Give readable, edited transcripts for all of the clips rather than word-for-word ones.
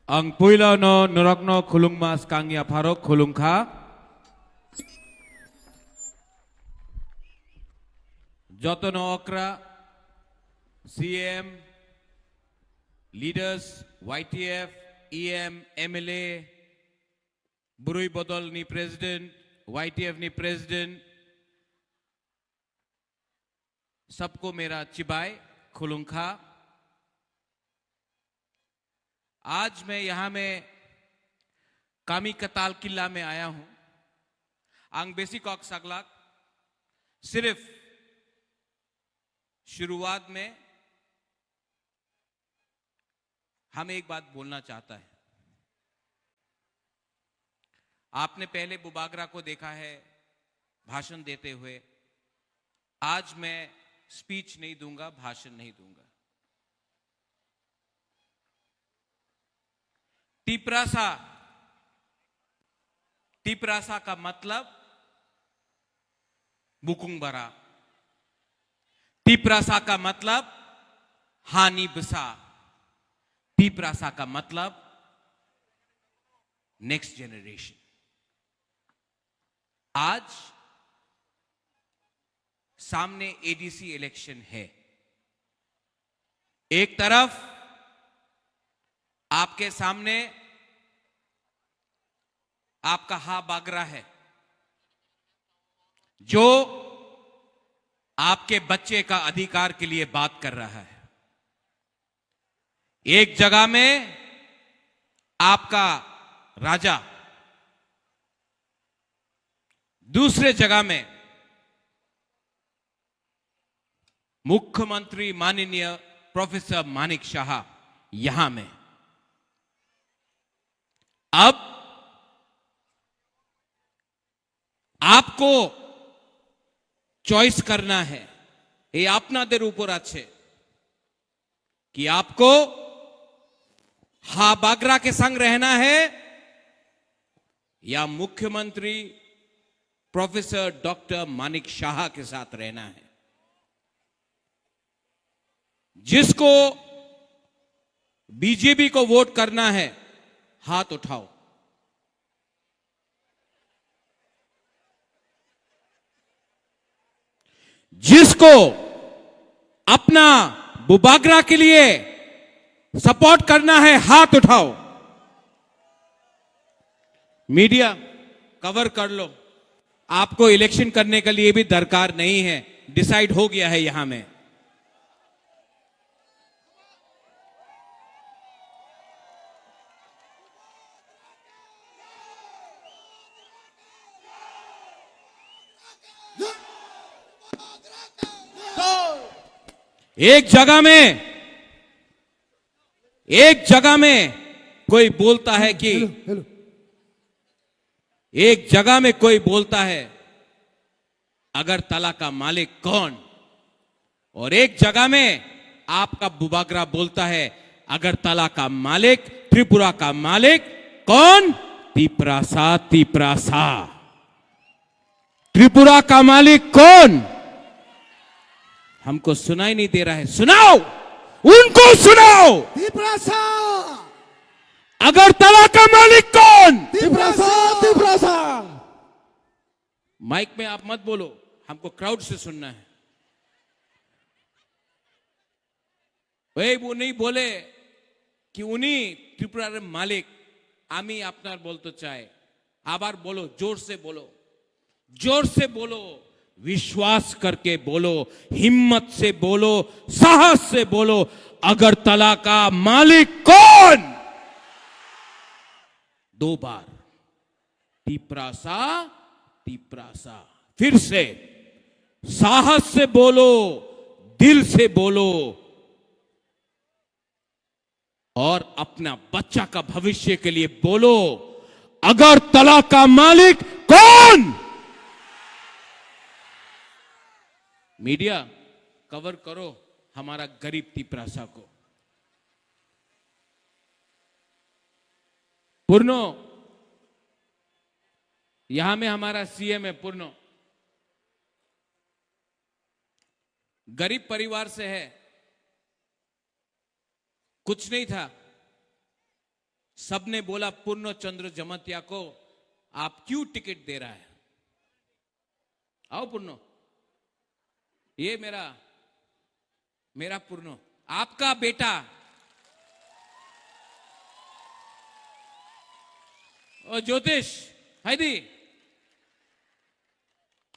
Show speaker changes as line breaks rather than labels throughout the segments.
Ang puila no nurakno khulung mas kangya pharok khulung kha. Jotono okra, CM, leaders, YTF, EM, MLA, Burui Bodol ni president, YTF ni president, सबको मेरा चिबाय खुलुंखा। आज मैं यहां में कामी कताल किला में आया हूं। आंग बेसिक ऑक सगलाक सिर्फ शुरुआत में हम एक बात बोलना चाहता है। आपने पहले बुबागरा को देखा है भाषण देते हुए। आज मैं स्पीच नहीं दूंगा, भाषण नहीं दूंगा। टिपरासा, टिपरासा का मतलब बुकुंगबरा। टिपरासा का मतलब हानि बसा। टिपरासा का मतलब नेक्स्ट जनरेशन। आज सामने एडीसी इलेक्शन है। एक तरफ आपके सामने आपका हा बागरा है, जो आपके बच्चे का अधिकार के लिए बात कर रहा है। एक जगह में आपका राजा, दूसरे जगह में मुख्यमंत्री माननीय प्रोफेसर मानिक शाह यहां में। अब आपको चॉइस करना है, ये आपनादेर ऊपर आछे कि आपको हा बागरा के संग रहना है या मुख्यमंत्री प्रोफेसर डॉक्टर मानिक शाह के साथ रहना है। जिसको बीजेपी को वोट करना है हाथ उठाओ। जिसको अपना बुबागरा के लिए सपोर्ट करना है हाथ उठाओ। मीडिया कवर कर लो। आपको इलेक्शन करने के लिए भी दरकार नहीं है, डिसाइड हो गया है यहां में। एक जगह में कोई बोलता है कि एक जगह में कोई बोलता है अगरतला का मालिक कौन, और एक जगह में आपका बुबागरा बोलता है अगरतला का मालिक, त्रिपुरा का मालिक कौन? तिपरासा। तिपरासा। त्रिपुरा का मालिक कौन? हमको सुनाई नहीं दे रहा है, सुनाओ, उनको सुनाओ।
तिपरासा।
अगरतला का मालिक कौन?
तिपरासा। तिपरासा।
माइक में आप मत बोलो, हमको क्राउड से सुनना है। भाई वो नहीं बोले कि उन्हीं त्रिपुरा मालिक आमी आपनार बोलते चाहे। आबार बोलो, जोर से बोलो, जोर से बोलो, विश्वास करके बोलो, हिम्मत से बोलो, साहस से बोलो। अगरतला का मालिक कौन? दो बार तिपरासा। तिपरासा। फिर से साहस से बोलो, दिल से बोलो, और अपना बच्चा का भविष्य के लिए बोलो। अगरतला का मालिक कौन? मीडिया कवर करो हमारा गरीब तिपरासा को। पूर्णो, यहां में हमारा सीएम है पूर्णो, गरीब परिवार से है, कुछ नहीं था, सबने बोला पूर्ण चंद्र जमतिया को आप क्यों टिकट दे रहा है? आओ पूर्ण, ये मेरा पूर्ण, आपका बेटा और ज्योतिष हैदी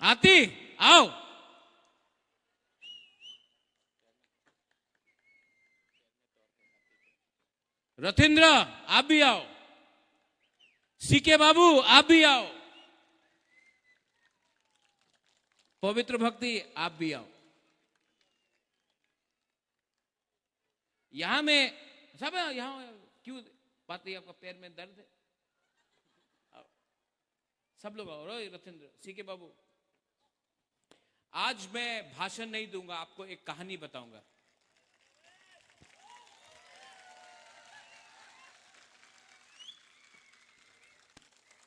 आती, आओ। रथिंद्र आप भी आओ, सीके बाबू आप भी आओ, पवित्र भक्ति आप भी आओ। यहां में सब यहां क्यों बात है? आपका पैर में दर्द है? आओ। सब लोग आओ। रथिंद्र, सीके बाबू, आज मैं भाषण नहीं दूंगा, आपको एक कहानी बताऊंगा।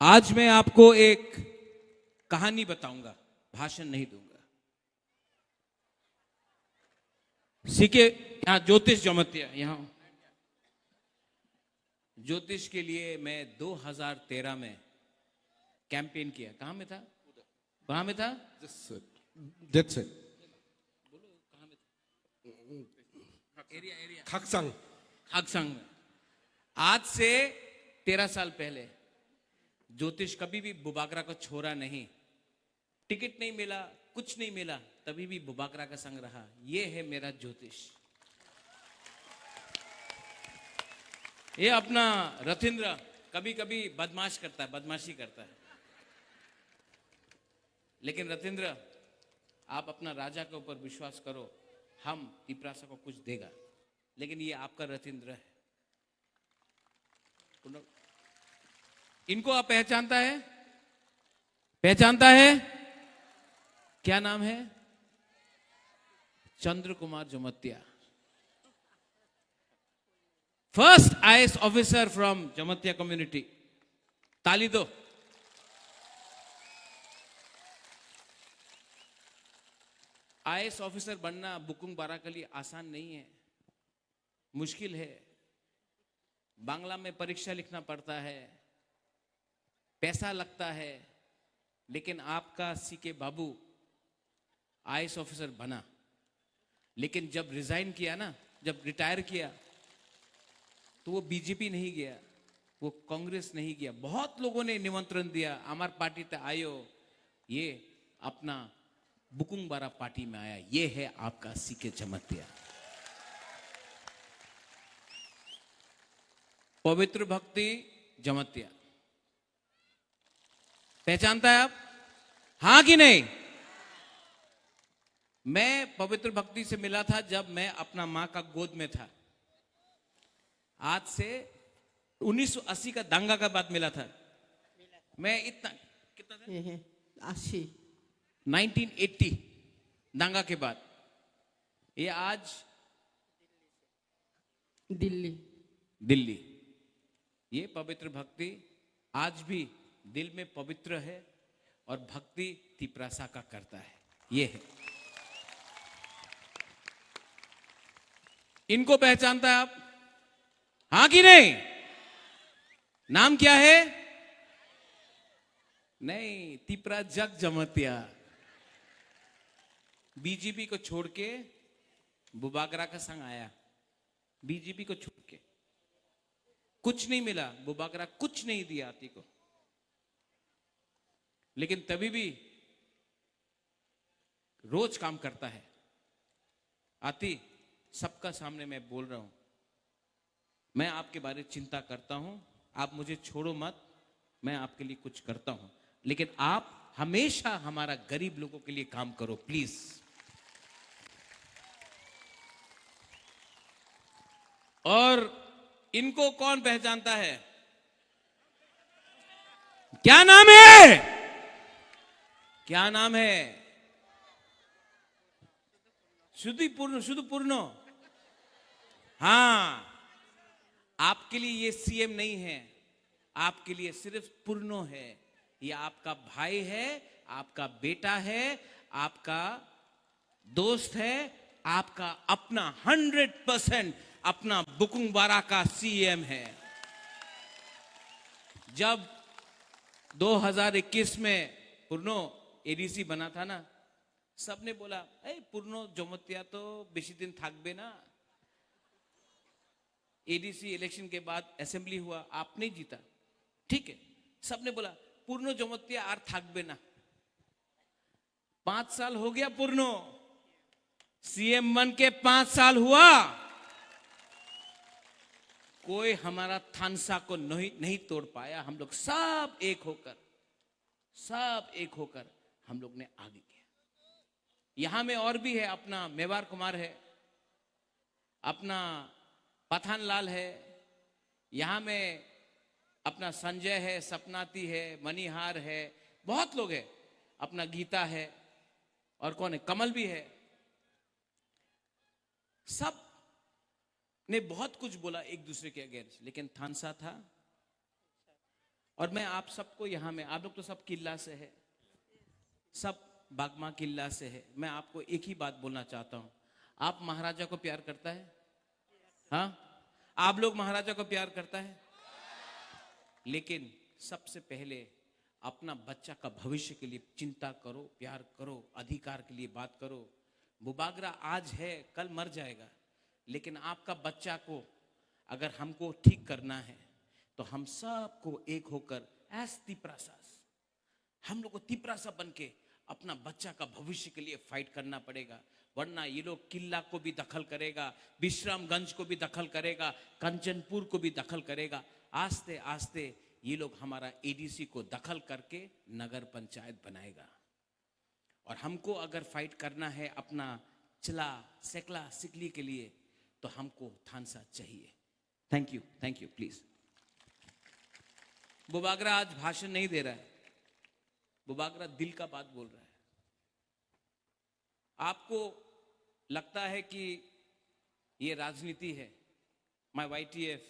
आज मैं आपको एक कहानी बताऊंगा, भाषण नहीं दूंगा। सीके यहां ज्योतिष जमतिया, यहां ज्योतिष के लिए मैं 2013 में कैंपेन किया। कहां में था? कहां में था?
That's it.
बोलो कहां में था? एरिया
खाकसांग
में। आज से 13 साल पहले ज्योतिष कभी भी बुबागरा को छोड़ा नहीं। टिकट नहीं मिला, कुछ नहीं मिला, तभी भी बुबागरा का संग रहा। ये है मेरा ज्योतिष। ये अपना रथिंद्र कभी कभी बदमाशी करता है, लेकिन रथिंद्र आप अपना राजा के ऊपर विश्वास करो, हम तिपरासा को कुछ देगा। लेकिन ये आपका रथिंद्र है। इनको आप पहचानता है? क्या नाम है? Chandra Kumar Jamatia, first IAS officer from Jamatia community. ताली दो। आईएएस ऑफिसर बनना बुकुंग बारा के लिए आसान नहीं है, मुश्किल है। बांग्ला में परीक्षा लिखना पड़ता है, पैसा लगता है। लेकिन आपका सीके बाबू आईएएस ऑफिसर बना, लेकिन जब रिजाइन किया ना, जब रिटायर किया, तो वो बीजेपी नहीं गया, वो कांग्रेस नहीं गया। बहुत लोगों ने निमंत्रण दिया, हमार पार्टी ते आयो, ये अपना बुकुंग बारा पार्टी में आया। ये है आपका सीके जमतिया। पवित्र भक्ति जमतिया, पहचानता है आप? हां कि नहीं? मैं पवित्र भक्ति से मिला था जब मैं अपना मां का गोद में था। आज से 1980 का दंगा का बाद मिला था। मैं इतना कितना था?
80।
1980 दंगा के बाद। ये आज दिल्ली। ये पवित्र भक्ति आज भी दिल में पवित्र है और भक्ति तिपरासा का करता है। ये है। इनको पहचानता है आप? हां कि नहीं? नाम क्या है? नहीं, तिपरा जग जमतिया। बीजेपी को छोड़ के बुबागरा का संग आया। बीजेपी को छोड़ के कुछ नहीं मिला, बुबागरा कुछ नहीं दिया आती को, लेकिन तभी भी रोज काम करता है। आती, सबका सामने मैं बोल रहा हूं, मैं आपके बारे में चिंता करता हूं, आप मुझे छोड़ो मत, मैं आपके लिए कुछ करता हूं, लेकिन आप हमेशा हमारा गरीब लोगों के लिए काम करो प्लीज। और इनको कौन पहचानता है? क्या नाम है? क्या नाम है? शुद्ध पूर्ण। हाँ, आपके लिए ये सीएम नहीं है, आपके लिए सिर्फ पूर्णो है। ये आपका भाई है, आपका बेटा है, आपका दोस्त है, आपका अपना 100% अपना बुकुंग बारा का सीएम है। जब 2021 में पूर्णो एडीसी बना था ना, सबने बोला पूर्णो जमतिया तो बेशी दिन थाकबे ना। एडीसी इलेक्शन के बाद असेंबली हुआ, आप नहीं जीता, ठीक है, सबने बोला पूर्णो जमतिया आर थाकबे ना। 5 साल हो गया, पूर्णो सीएम बन के 5 साल हुआ, कोई हमारा थानसा को नहीं तोड़ पाया। हम लोग सब एक होकर हम लोग ने आगे किया। यहां में और भी है, अपना मेवार कुमार है, अपना पठान लाल है, यहां में अपना संजय है, सपनाती है, मणिहार है, बहुत लोग है, अपना गीता है, और कौन है, कमल भी है। सब ने बहुत कुछ बोला एक दूसरे के अगेंस्ट, लेकिन थानसा था। और मैं आप सबको यहां में, आप लोग तो सब किला से है, सब बागमा किला से है, मैं आपको एक ही बात बोलना चाहता हूं। आप महाराजा को प्यार करता है? हाँ, आप लोग महाराजा को प्यार करता है? लेकिन सबसे पहले अपना बच्चा का भविष्य के लिए चिंता करो, प्यार करो, अधिकार के लिए बात करो। बुबागरा आज है, कल मर जाएगा, लेकिन आपका बच्चा को अगर हमको ठीक करना है तो हम सबको एक होकर एस तिपरासास, हम लोग को तिपरासा बन के अपना बच्चा का भविष्य के लिए फाइट करना पड़ेगा। वरना ये लोग किला को भी दखल करेगा, विश्रामगंज को भी दखल करेगा, कंचनपुर को भी दखल करेगा। आस्ते आस्ते ये लोग हमारा एडीसी को दखल करके नगर पंचायत बनाएगा। और हमको अगर फाइट करना है अपना चिला सेकला सिकली के लिए, तो हमको थानसा चाहिए। Thank you please. बुबागरा आज भाषण नहीं दे रहा है, बुबागरा दिल का बात बोल रहा है। आपको लगता है कि ये राजनीति है, माय वाईटीएफ,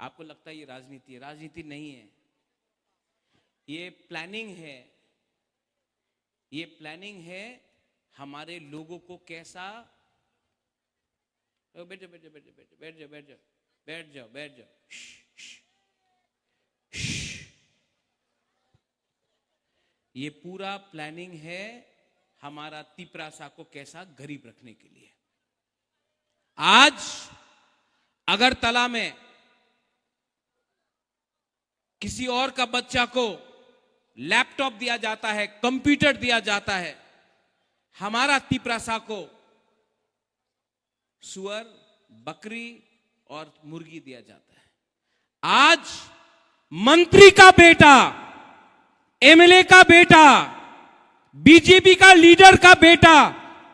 आपको लगता है ये राजनीति है, राजनीति नहीं है, ये प्लानिंग है। ये प्लानिंग है हमारे लोगों को कैसा, बैठ जाओ। ये पूरा प्लानिंग है हमारा तिपरासा को कैसा गरीब रखने के लिए। आज अगरतला में किसी और का बच्चा को लैपटॉप दिया जाता है, कंप्यूटर दिया जाता है, हमारा तिपरासा को सुअर, बकरी और मुर्गी दिया जाता है। आज मंत्री का बेटा, एमएलए का बेटा, बीजेपी का लीडर का बेटा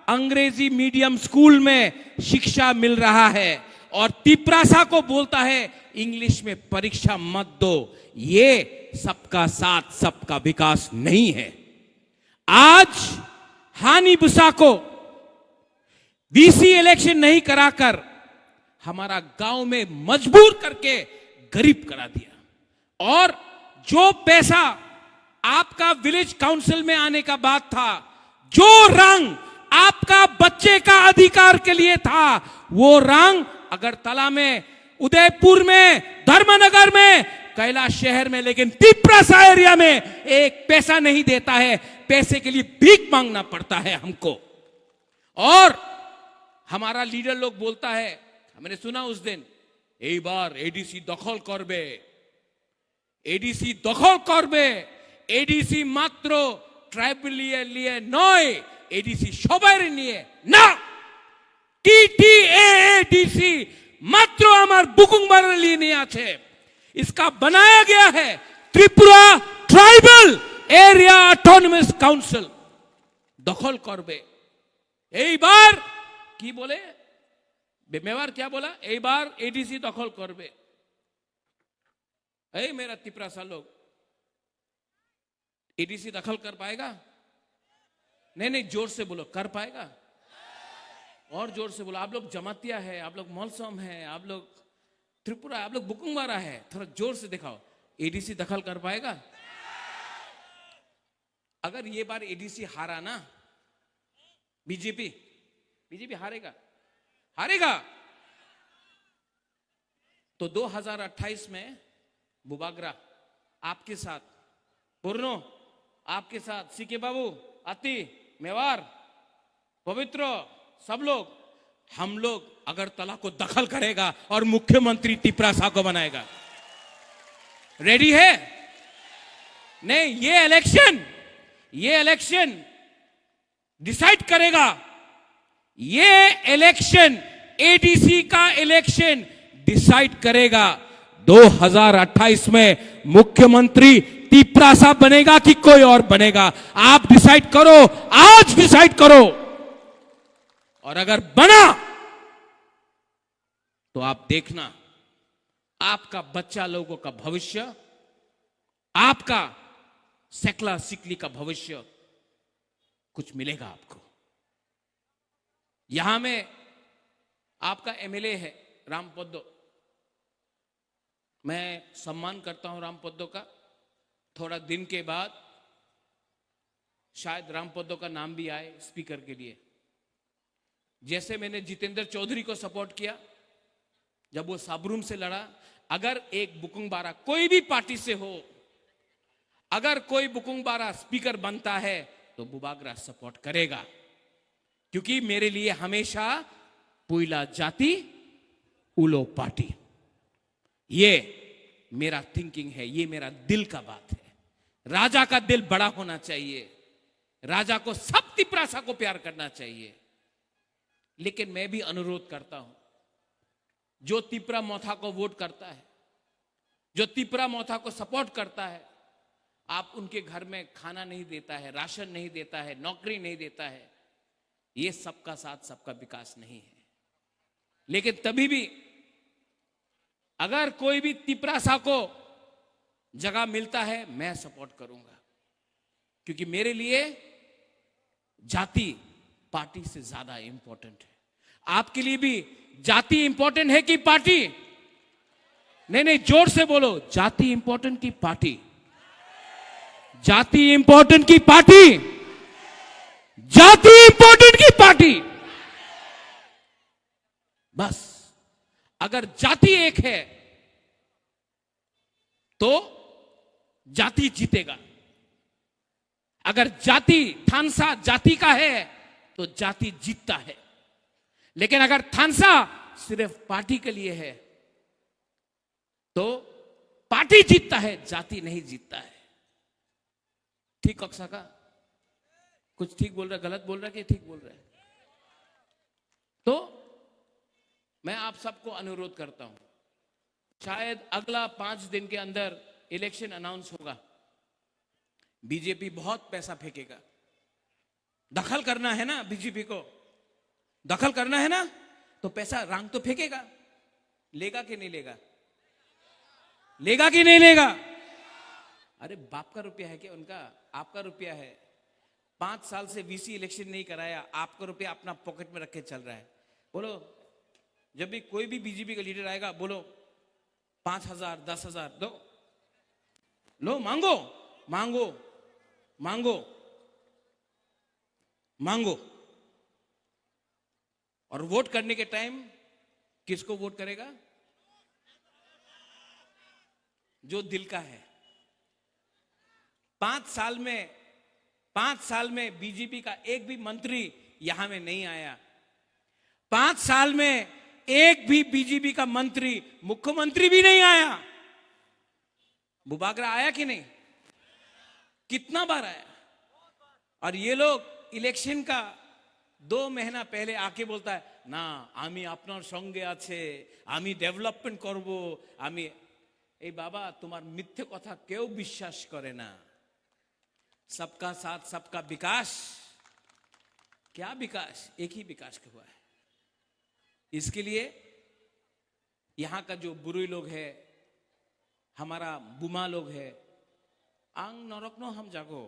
अंग्रेजी मीडियम स्कूल में शिक्षा मिल रहा है और तिपरासा को बोलता है इंग्लिश में परीक्षा मत दो। ये सबका साथ सबका विकास नहीं है। आज हानि बुसा को डीसी इलेक्शन नहीं कराकर हमारा गांव में मजबूर करके गरीब करा दिया। और जो पैसा आपका विलेज काउंसिल में आने का बात था, जो रंग आपका बच्चे का अधिकार के लिए था, वो रंग अगरतला में, उदयपुर में, धर्मनगर में, कैलाश शहर में, लेकिन तिपरासा एरिया में एक पैसा नहीं देता है। पैसे के लिए भीख मांगना पड़ता है हमको। और हमारा लीडर लोग बोलता है, मैंने सुना उस दिन, এই বার এডিসি দখল করবে, এডিসি দখল করবে, এডিসি মাত্র ট্রাইবেলিয়ার নিয়ে নয়, এডিসি সবার নিয়ে না, টিটিএডিসি মাত্র আমার বুকুংবারের लिए নিয়ে আছে। इसका बनाया गया है Tripura tribal area autonomous council दखल करबे। এই বার কি বলে, मेवार क्या बोला, এই बार एडीसी दखल करबे। ऐ मेरा तिपरासा लोग, एडीसी दखल कर पाएगा? नहीं, जोर से बोलो, कर पाएगा? और जोर से बोलो। आप लोग जमातिया है, आप लोग मौलसम है, आप लोग त्रिपुरा, आप लोग बुकुंगवारा है, थोड़ा जोर से दिखाओ। एडीसी दखल कर पाएगा? अगर ये बार एडीसी हारा ना, बीजेपी हारेगा तो 2028 में बुबागरा आपके साथ, पूर्णो आपके साथ, सीके बाबू, अति, मेवार, पवित्र, सब लोग, हम लोग अगरतला को दखल करेगा और मुख्यमंत्री तिपरासा को बनाएगा। रेडी है? नहीं, ये इलेक्शन डिसाइड करेगा। ये इलेक्शन, एडीसी का इलेक्शन डिसाइड करेगा 2028 में मुख्यमंत्री तिपरासा बनेगा कि कोई और बनेगा। आप डिसाइड करो, आज डिसाइड करो। और अगर बना तो आप देखना, आपका बच्चा लोगों का भविष्य, आपका सेकला सिकली का भविष्य कुछ मिलेगा आपको। यहां में आपका एमएलए है राम पोद्दो, मैं सम्मान करता हूं राम पोद्दो का। थोड़ा दिन के बाद शायद राम पोद्दो का नाम भी आए स्पीकर के लिए। जैसे मैंने जितेंद्र चौधरी को सपोर्ट किया जब वो साबरूम से लड़ा। अगर एक बुकुंग-बारा कोई भी पार्टी से हो, अगर कोई बुकुंग-बारा स्पीकर बनता है तो बुबागरा सपोर्ट करेगा, क्योंकि मेरे लिए हमेशा पुइला जाति उलो पार्टी, ये मेरा थिंकिंग है, ये मेरा दिल का बात है। राजा का दिल बड़ा होना चाहिए, राजा को सब तिपरासा को प्यार करना चाहिए। लेकिन मैं भी अनुरोध करता हूं, जो तिपरा मोथा को वोट करता है, जो तिपरा मोथा को सपोर्ट करता है, आप उनके घर में खाना नहीं देता है, राशन नहीं देता है, नौकरी नहीं देता है, ये सबका साथ सबका विकास नहीं है। लेकिन तभी भी अगर कोई भी तिपरासा को जगह मिलता है, मैं सपोर्ट करूंगा, क्योंकि मेरे लिए जाति पार्टी से ज्यादा इंपॉर्टेंट है। आपके लिए भी जाति इंपॉर्टेंट है कि पार्टी? नहीं, जोर से बोलो, जाति इंपॉर्टेंट की पार्टी? जाति इंपॉर्टेंट की पार्टी? जाति इंपॉर्टेंट की पार्टी? बस अगर जाति एक है तो जाति जीतेगा। अगर जाति थानसा जाति का है तो जाति जीतता है। लेकिन अगर थानसा सिर्फ पार्टी के लिए है तो पार्टी जीतता है, जाति नहीं जीतता है। ठीक कक्षा का? कुछ ठीक बोल रहा है, गलत बोल रहा है कि ठीक बोल रहा है? तो मैं आप सबको अनुरोध करता हूं, शायद अगला 5 दिन के अंदर इलेक्शन अनाउंस होगा। बीजेपी बहुत पैसा फेंकेगा। दखल करना है ना, बीजेपी को दखल करना है ना, तो पैसा रंग तो फेंकेगा। लेगा कि नहीं लेगा? लेगा कि नहीं लेगा? अरे बाप का रुपया है क्या उनका? आपका रुपया है। 5 साल से वीसी इलेक्शन नहीं कराया, आपका रुपया अपना पॉकेट में रख के चल रहा है। बोलो, जब भी कोई भी बीजेपी का लीडर आएगा, बोलो 5,000 10,000 दो, लो, मांगो मांगो मांगो मांगो। और वोट करने के टाइम किसको वोट करेगा? जो दिल का है। 5 साल में बीजेपी का एक भी मंत्री यहां में नहीं आया। 5 साल में एक भी बीजेपी का मंत्री, मुख्यमंत्री भी नहीं आया। बुबागरा आया कि नहीं? कितना बार आया? और ये लोग इलेक्शन का 2 महीना पहले आके बोलता है ना, आमी आपनार संगे आछे, आमी डेवलपमेंट करबो, आमी। ए बाबा, तुम्हार मिथ्ये कथा केउ विश्वास करे ना। सबका साथ सबका विकास, क्या विकास? एक ही विकास हुआ है। इसके लिए यहां का जो बुरुई लोग है, हमारा बुमा लोग है, आंग नरकनो हम जागो,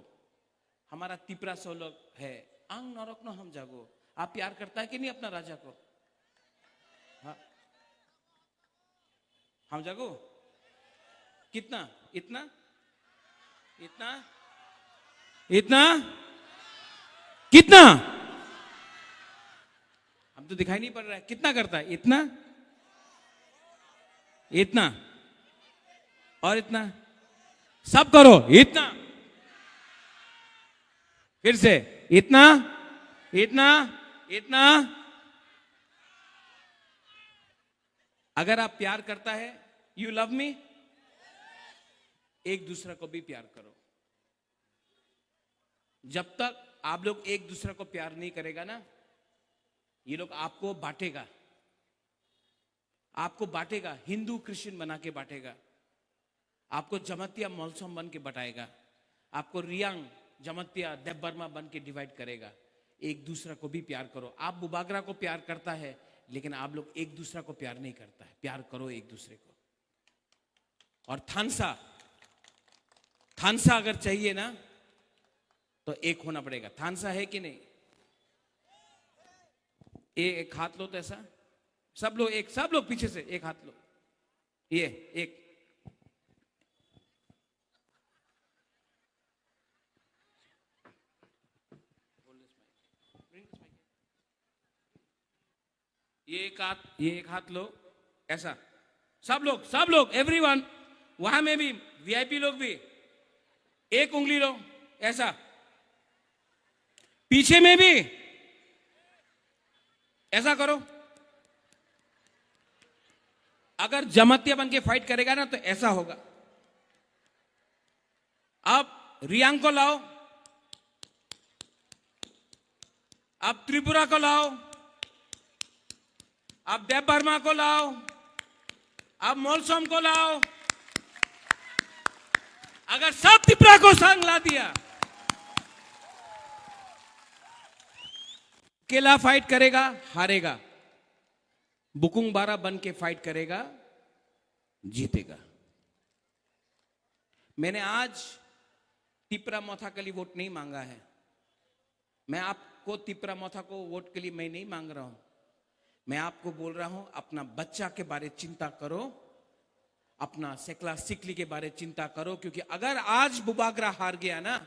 हमारा तिपरा सो लोग है, आंग नरकनो हम जागो। आप प्यार करता है कि नहीं अपना राजा को? हाँ, हम जागो कितना? इतना इतना इतना कितना? हम तो दिखाई नहीं पड़ रहा है। कितना करता है? इतना, इतना और इतना, सब करो इतना, फिर से इतना इतना इतना। अगर आप प्यार करता है, यू लव मी, एक दूसरे को भी प्यार करो। जब तक आप लोग एक दूसरे को प्यार नहीं करेगा ना, ये लोग आपको बांटेगा, आपको बांटेगा, हिंदू क्रिश्चियन बना के बांटेगा, आपको जमतिया मौलसम बन के बटाएगा, आपको रियांग जमतिया देवबर्मा बन के डिवाइड करेगा। एक दूसरे को भी प्यार करो। आप बुबागरा को प्यार करता है, लेकिन आप लोग एक दूसरे को प्यार नहीं करता है। प्यार करो एक दूसरे को। और थानसा अगर चाहिए ना, तो एक होना पड़ेगा। थानसा है कि नहीं? एक हाथ लो तो ऐसा, सब लोग पीछे से एक हाथ लो, ये एक। ये एक हाथ लो ऐसा, सब लोग एवरीवन, वहां में भी वीआईपी लोग भी एक उंगली लो ऐसा, पीछे में भी ऐसा करो। अगर जमतिया बन के फाइट करेगा ना, तो ऐसा होगा। अब रियांग को लाओ, अब त्रिपुरा को लाओ, अब देवबर्मा को लाओ, अब मोलसोम को लाओ। अगर सब त्रिपुरा को संग ला दिया, अकेला फाइट करेगा, हारेगा। बुकुंग बारा बन के फाइट करेगा, जीतेगा। मैंने आज तिपरा मोथा के लिए वोट नहीं मांगा है। मैं आपको तिपरा मोथा को वोट के लिए मैं नहीं मांग रहा हूं। मैं आपको बोल रहा हूं, अपना बच्चा के बारे चिंता करो, अपना सेकला सिकली के बारे चिंता करो। क्योंकि अगर आज बुबागरा हार गया ना,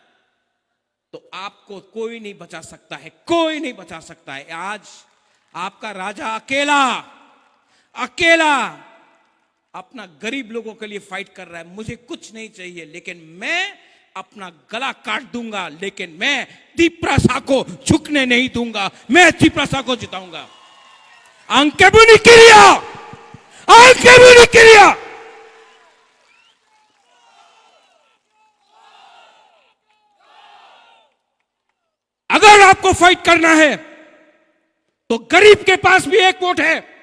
तो आपको कोई नहीं बचा सकता है, कोई नहीं बचा सकता है। आज आपका राजा अकेला अपना गरीब लोगों के लिए फाइट कर रहा है। मुझे कुछ नहीं चाहिए, लेकिन मैं अपना गला काट दूंगा, लेकिन मैं तिपरासा को झुकने नहीं दूंगा। मैं तिपरासा को जिताऊंगा। Anche Bunichiria! Anche Bunichiria! अगर आपको फाइट करना है, तो गरीब के पास भी एक वोट है,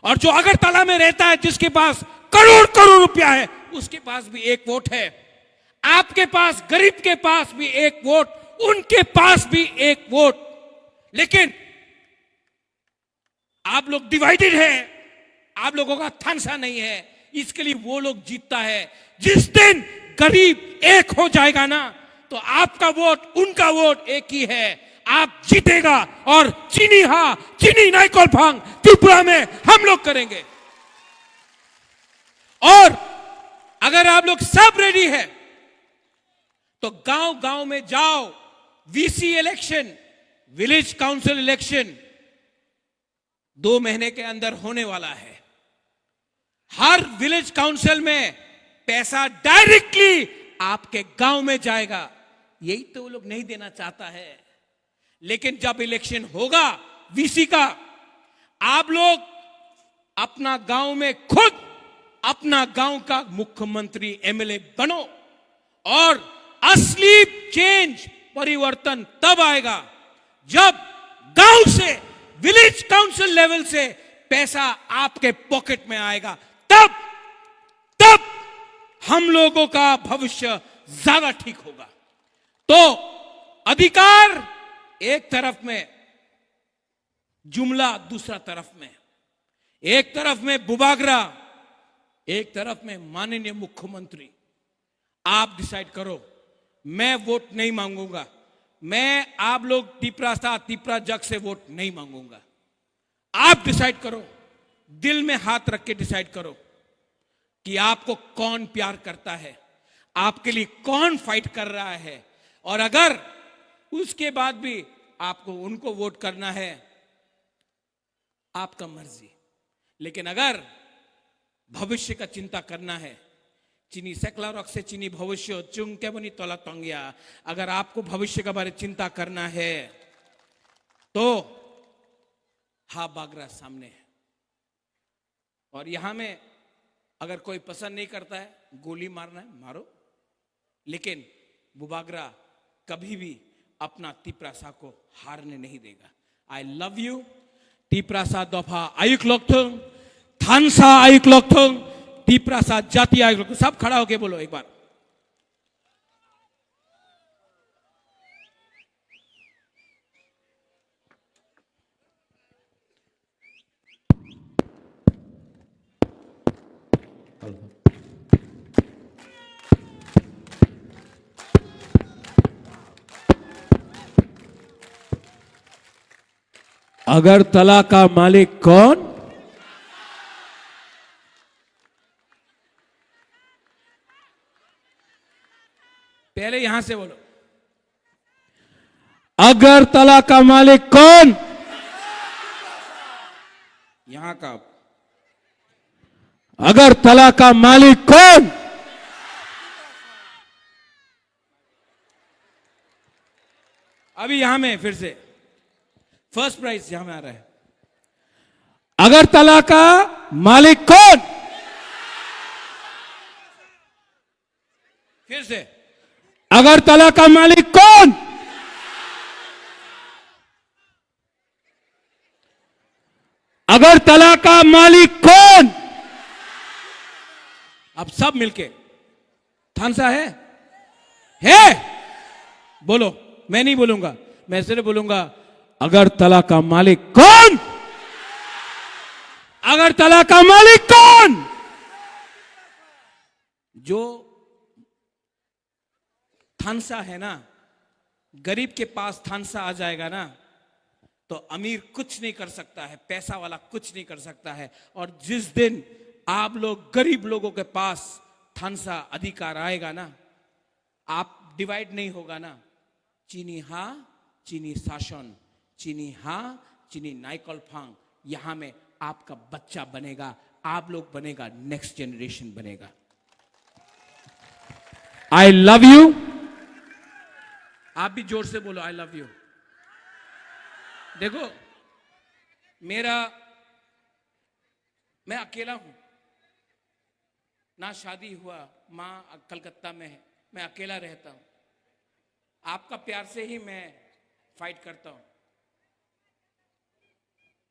और जो अगरतला में रहता है, जिसके पास करोड़ करोड़ रुपया है, उसके पास भी एक वोट है। आपके पास, गरीब के पास भी एक वोट, उनके पास भी एक वोट। लेकिन आप लोग डिवाइडेड है, आप लोगों का थानसा नहीं है, इसके लिए वो लोग जीतता है। जिस दिन गरीब एक हो जाएगा ना, तो आपका वोट, उनका वोट एक ही है, आप जीतेगा। और चीनी नाइकोल फांग त्रिपुरा में हम लोग करेंगे। और अगर आप लोग सब रेडी है, तो गांव गांव में जाओ। VC election, village council election 2 महीने के अंदर होने वाला है। हर विलेज काउंसिल में पैसा डायरेक्टली आपके गांव में जाएगा। यही तो वो लोग नहीं देना चाहता है। लेकिन जब इलेक्शन होगा वीसी का, आप लोग अपना गांव में खुद अपना गांव का मुख्यमंत्री, एमएलए बनो। और असली चेंज, परिवर्तन तब आएगा जब गांव से, विलेज काउंसिल लेवल से पैसा आपके पॉकेट में आएगा। तब हम लोगों का भविष्य ज्यादा ठीक होगा। तो अधिकार एक तरफ में, जुमला दूसरा तरफ में। एक तरफ में बुबागरा, एक तरफ में माननीय मुख्यमंत्री। आप डिसाइड करो। मैं वोट नहीं मांगूंगा। मैं आप लोग तिपरा जग से वोट नहीं मांगूंगा। आप डिसाइड करो, दिल में हाथ रख के डिसाइड करो कि आपको कौन प्यार करता है, आपके लिए कौन फाइट कर रहा है। और अगर उसके बाद भी आपको उनको वोट करना है, आपका मर्जी। लेकिन अगर भविष्य का चिंता करना है चीनी सेकला रख से चीनी भविष्य चुंग के बनी तोला तंगिया। अगर आपको भविष्य के बारे में चिंता करना है तो हा बागरा सामने है। और यहां में अगर कोई पसंद नहीं करता है, गोली मारना है मारो, लेकिन बुबागरा कभी भी अपना तिप्रासा को हारने नहीं देगा। आई लव यू तिप्रासा दफा आयुक लोकथुंग, थानसा आयुक लोकथुंग, तिप्रासा जाति आयुक लोकथुंग। सब खड़ा होके बोलो एक बार। अगरतला का मालिक कौन? पहले यहां से बोलो। अगरतला का मालिक कौन? यहां का। अगरतला का मालिक कौन? अभी यहां में फिर से फर्स्ट प्राइज यहां में आ रहा है। अगरतला का मालिक कौन? फिर से अगरतला का मालिक कौन? अगरतला का मालिक कौन? अब सब मिलके थानसा है बोलो। मैं नहीं बोलूंगा, मैं सिर्फ बोलूंगा अगरतला का मालिक कौन? अगरतला का मालिक कौन? जो थानसा है ना, गरीब के पास थानसा आ जाएगा ना तो अमीर कुछ नहीं कर सकता है, पैसा वाला कुछ नहीं कर सकता है। और जिस दिन आप लोग गरीब लोगों के पास थानसा अधिकार आएगा ना, आप डिवाइड नहीं होगा ना। चीनी हा चीनी शासन, चीनी हा चीनी नाइकल फांग, यहां में आपका बच्चा बनेगा, आप लोग बनेगा, नेक्स्ट जनरेशन बनेगा। I love you. आप भी जोर से बोलो आई लव यू। देखो मैं अकेला हूं ना, शादी हुआ, मां कलकत्ता में है, मैं अकेला रहता हूं। आपका प्यार से ही मैं फाइट करता हूं,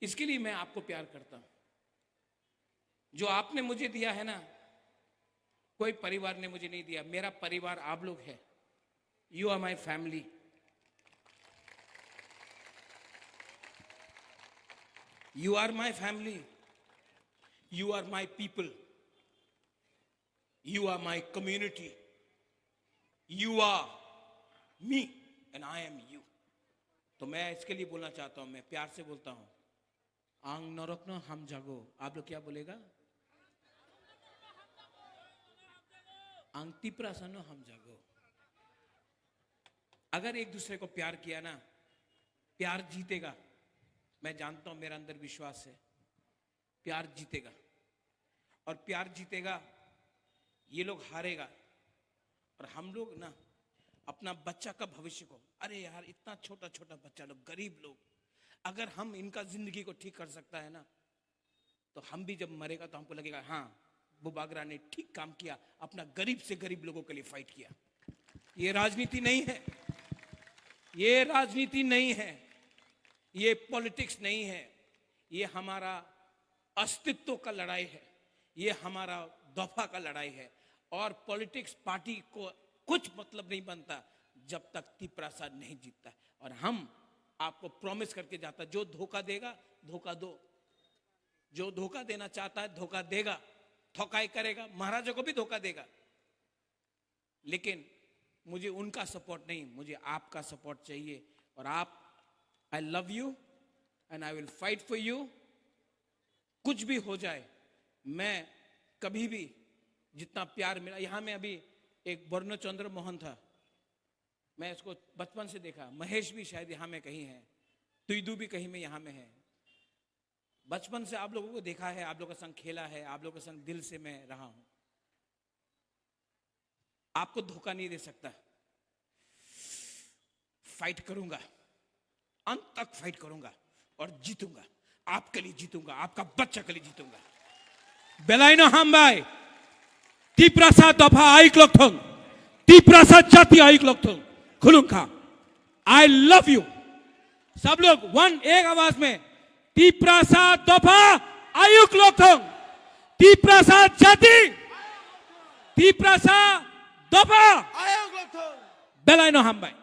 इसके लिए मैं आपको प्यार करता हूं। जो आपने मुझे दिया है ना, कोई परिवार ने मुझे नहीं दिया। मेरा परिवार आप लोग है। You are my family. You are my family. You are my people. You are my community. You are me and I am you. तो मैं इसके लिए बोलना चाहता हूं, मैं प्यार से बोलता हूं, आंग नरक न हम जागो। आप लोग क्या बोलेगा? आंग तिप्रासन हम जागो। अगर एक दूसरे को प्यार किया ना, प्यार जीतेगा। मैं जानता हूं, मेरा अंदर विश्वास है, प्यार जीतेगा। और प्यार जीतेगा, ये लोग हारेगा। और हम लोग ना अपना बच्चा का भविष्य को, अरे यार इतना छोटा छोटा बच्चा लोग, गरीब लोग, अगर हम इनका जिंदगी को ठीक कर सकता है ना, तो हम भी जब मरेगा तो हमको लगेगा हाँ बुबागरा ने ठीक काम किया, अपना गरीब से गरीब लोगों के लिए फाइट किया। ये राजनीति नहीं है, ये राजनीति नहीं है, ये पॉलिटिक्स नहीं है, ये हमारा अस्तित्व का लड़ाई है, ये हमारा दफा का लड़ाई है। और पॉलिटिक्स पार्टी को कुछ मतलब नहीं बनता जब तक तिप्रासा नहीं जीतता। और हम आपको प्रॉमिस करके जाता, जो धोखा देगा धोखा दो, जो धोखा देना चाहता है धोखा देगा, ठोकाई करेगा, महाराजा को भी धोखा देगा। लेकिन मुझे उनका सपोर्ट नहीं, मुझे आपका सपोर्ट चाहिए। और आप, I love you and I will fight for you. कुछ भी हो जाए, मैं कभी भी जितना प्यार मिला, यहां में अभी एक बर्नो चंद्र मोहन था, मैं इसको बचपन से देखा, महेश भी शायद यहां में कहीं है, तुइदू भी कहीं में यहां में है। बचपन से आप लोगों को देखा है, आप लोगों के संग खेला है, आप लोगों के संग दिल से मैं रहा हूं। आपको धोखा नहीं दे सकता। फाइट करूंगा, अंत तक फाइट करूंगा और जीतूंगा। आपके लिए जीतूंगा, आपका बच्चा के लिए जीतूंगा। बेलाइनो हामबाई तीप्रासा दफा आइक लोकथों, तीप्रासा जाति आइक लोकथों, खुलुंखा। I love you. सब लोग एक आवाज में तीप्रासा दफा आयुक लोकथों, तीप्रासा जाति, तीप्रासा दफा बेलाइनो हामबाई।